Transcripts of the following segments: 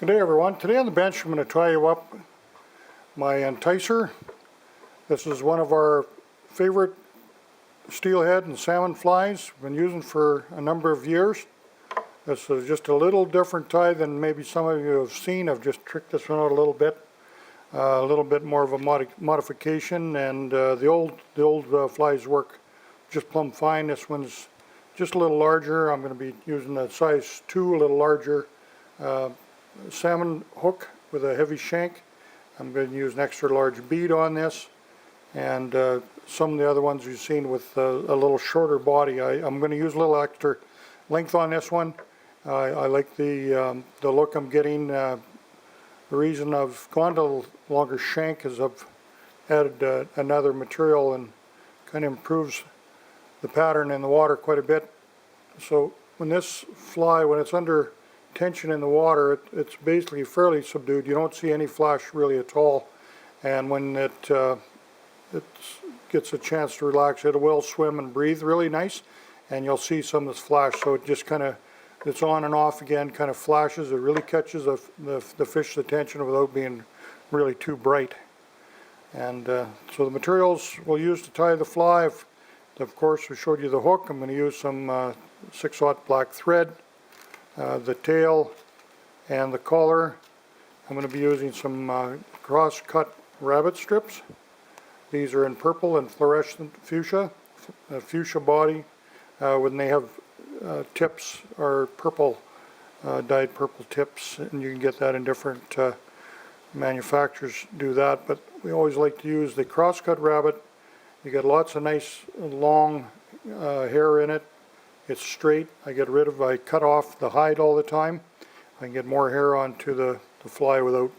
Good day everyone. Today on the bench I'm going to tie you up my Enticer. This is one of our favorite steelhead and salmon flies. We've been using for a number of years. This is just a little different tie than maybe some of you have seen. I've just tricked this one out a little bit more of a modification, and the old flies work just plumb fine. This one's just a little larger. I'm going to be using a size 2, a little larger salmon hook with a heavy shank. I'm going to use an extra large bead on this, and some of the other ones you've seen with a little shorter body. I'm going to use a little extra length on this one. I like the look I'm getting. The reason I've gone to a longer shank is I've added another material and kind of improves the pattern in the water quite a bit. So when this fly, when it's under tension in the water, it's basically fairly subdued. You don't see any flash really at all, and when it gets a chance to relax, it will swim and breathe really nice, and you'll see some of this flash. So it just kind of, it's on and off again, kind of flashes. It really catches the fish's attention without being really too bright. And so the materials we'll use to tie the fly, of course we showed you the hook. I'm going to use some 6/0 black thread, the tail and the collar. I'm going to be using some cross-cut rabbit strips. These are in purple and fluorescent fuchsia, fuchsia body, when they have tips are purple, dyed purple tips, and you can get that in different manufacturers do that, but we always like to use the cross-cut rabbit. You get lots of nice long hair in it. It's straight. I cut off the hide all the time. I can get more hair onto the fly without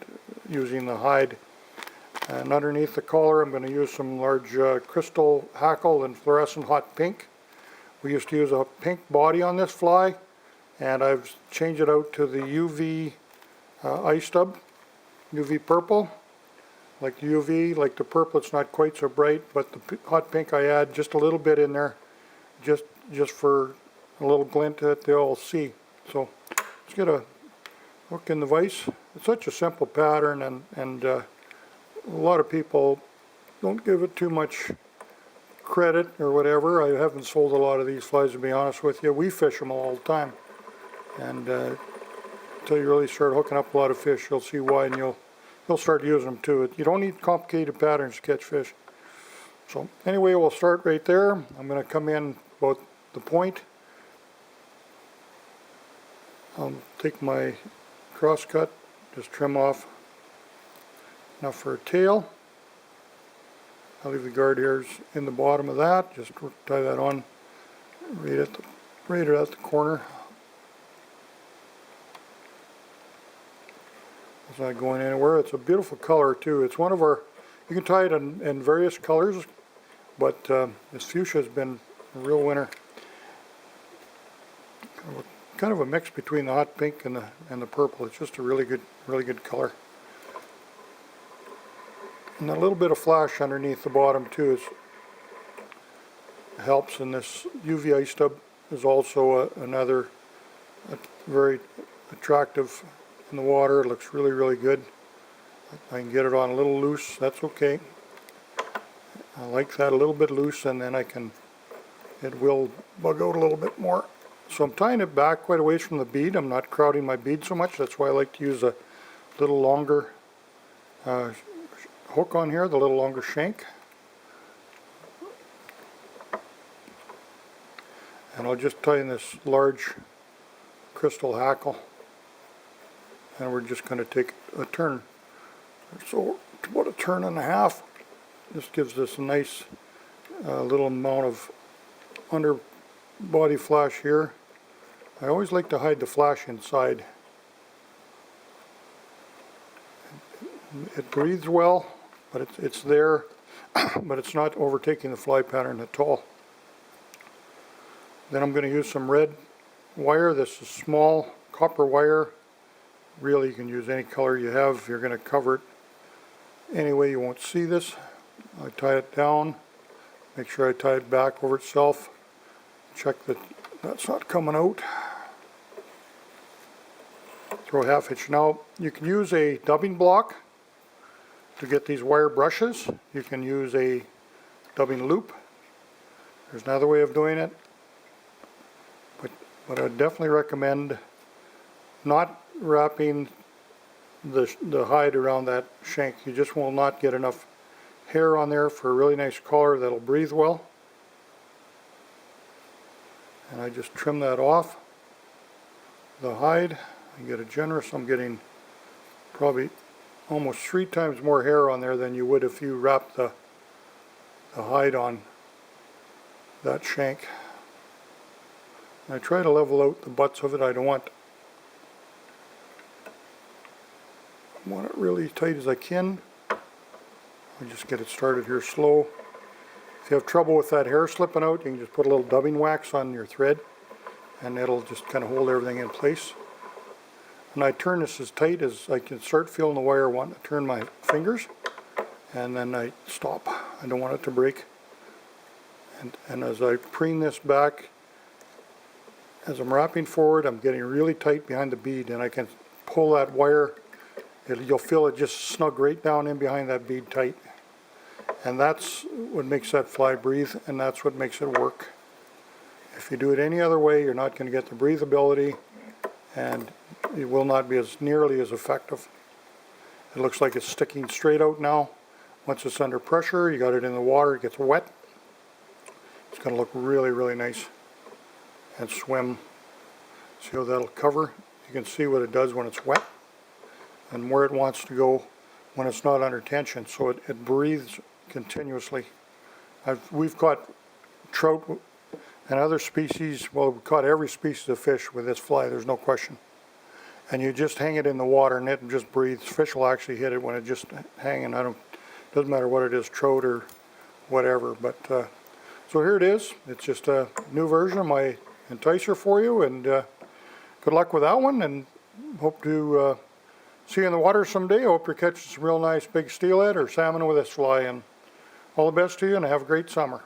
using the hide. And underneath the collar I'm going to use some large crystal hackle in fluorescent hot pink. We used to use a pink body on this fly, and I've changed it out to the UV ice stub, UV purple. Like the UV, like the purple, it's not quite so bright, but the hot pink I add just a little bit in there, just for a little glint that they'll see. So let's get a hook in the vise. It's such a simple pattern, and a lot of people don't give it too much credit or whatever. I haven't sold a lot of these flies, to be honest with you. We fish them all the time, and until you really start hooking up a lot of fish, you'll see why, and you'll start using them too. You don't need complicated patterns to catch fish. So anyway, we'll start right there. I'm going to come in about the point. I'll take my cross cut, just trim off enough for a tail. I'll leave the guard hairs in the bottom of that. Just tie that on right at the corner. It's not going anywhere. It's a beautiful color too. It's one of our, you can tie it in various colors, but this fuchsia has been a real winner. Kind of a mix between the hot pink and the purple. It's just a really good color. And a little bit of flash underneath the bottom too helps. And this UV ice stub is also another very attractive in the water. It looks really good. I can get it on a little loose, that's okay. I like that a little bit loose, and then it will bug out a little bit more. So I'm tying it back quite a ways from the bead. I'm not crowding my bead so much. That's why I like to use a little longer hook on here, the little longer shank. And I'll just tie in this large crystal hackle, and we're just going to take a turn. So about a turn and a half. This gives us a nice little amount of underbody flash here. I always like to hide the flash inside. It breathes well, but it's there, but it's not overtaking the fly pattern at all. Then I'm going to use some red wire. This is small copper wire. Really, you can use any color you have. If you're going to cover it anyway, you won't see this. I tie it down, make sure I tie it back over itself, check that that's not coming out. throw a half hitch. Now you can use a dubbing block to get these wire brushes. You can use a dubbing loop. There's another way of doing it, but I would definitely recommend not wrapping the hide around that shank. You just will not get enough hair on there for a really nice collar that'll breathe well. And I just trim that off the hide. I get a generous, I'm getting probably almost 3 times more hair on there than you would if you wrapped the hide on that shank. And I try to level out the butts of it. I don't want it really tight as I can. I just get it started here slow. If you have trouble with that hair slipping out, you can just put a little dubbing wax on your thread and it'll just kind of hold everything in place. And I turn this as tight as I can start feeling the wire. I want to turn my fingers and then I stop. I don't want it to break. And as I preen this back, as I'm wrapping forward, I'm getting really tight behind the bead, and I can pull that wire. You'll feel it just snug right down in behind that bead tight. And that's what makes that fly breathe, and that's what makes it work. If you do it any other way, you're not going to get the breathability, and it will not be nearly as effective. It looks like it's sticking straight out now. Once it's under pressure, you got it in the water, it gets wet. It's going to look really, really nice and swim. See how that'll cover? You can see what it does when it's wet and where it wants to go when it's not under tension. So it breathes continuously. We've caught trout and other species, well, we've caught every species of fish with this fly, there's no question. And you just hang it in the water and it just breathes. Fish will actually hit it when it's just hanging. Doesn't matter what it is, trout or whatever. But so here it is. It's just a new version of my Enticer for you, and good luck with that one, and hope to see you in the water someday. I hope you're catching some real nice big steelhead or salmon with this fly, and all the best to you, and have a great summer.